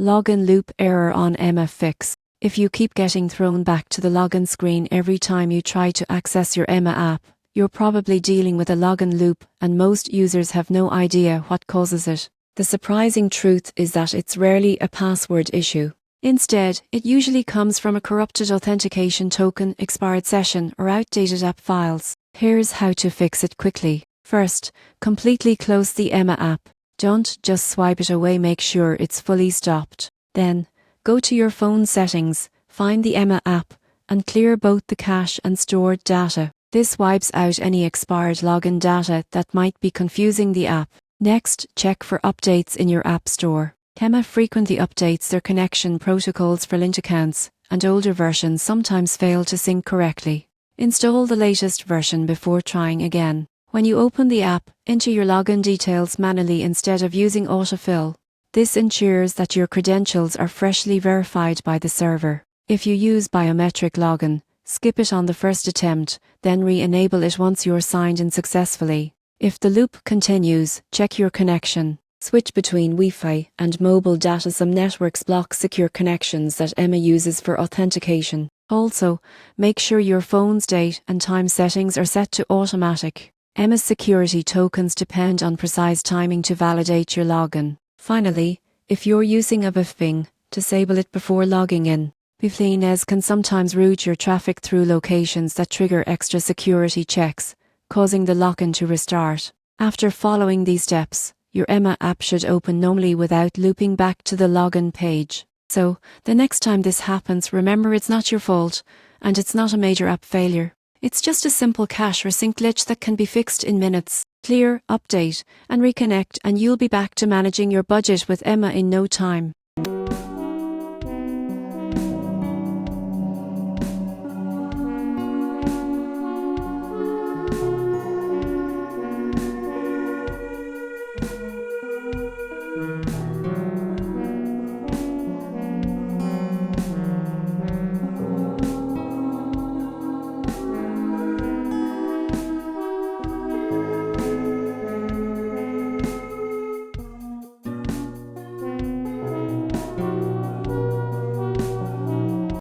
Login loop error on Emma Fix. If you keep getting thrown back to the login screen every time you try to access your Emma app, you're probably dealing with a login loop, and most users have no idea what causes it. The surprising truth is that it's rarely a password issue. Instead, it usually comes from a corrupted authentication token, expired session, or outdated app files. Here's how to fix it quickly. First, completely close the Emma app. Don't just swipe it away, make sure it's fully stopped. Then, go to your phone settings, find the Emma app, and clear both the cache and stored data. This wipes out any expired login data that might be confusing the app. Next, check for updates in your app store. Emma frequently updates their connection protocols for linked accounts, and older versions sometimes fail to sync correctly. Install the latest version before trying again. When you open the app, enter your login details manually instead of using autofill. This ensures that your credentials are freshly verified by the server. If you use biometric login, skip it on the first attempt, then re-enable it once you're signed in successfully. If the loop continues, check your connection. Switch between Wi-Fi and mobile data. Some networks block secure connections that Emma uses for authentication. Also, make sure your phone's date and time settings are set to automatic. Emma's security tokens depend on precise timing to validate your login. Finally, if you're using a VPN, disable it before logging in. VPNs can sometimes route your traffic through locations that trigger extra security checks, causing the login to restart. After following these steps, your Emma app should open normally without looping back to the login page. So, the next time this happens, remember it's not your fault, and it's not a major app failure. It's just a simple cache or sync glitch that can be fixed in minutes. Clear, update, and reconnect, and you'll be back to managing your budget with Emma in no time.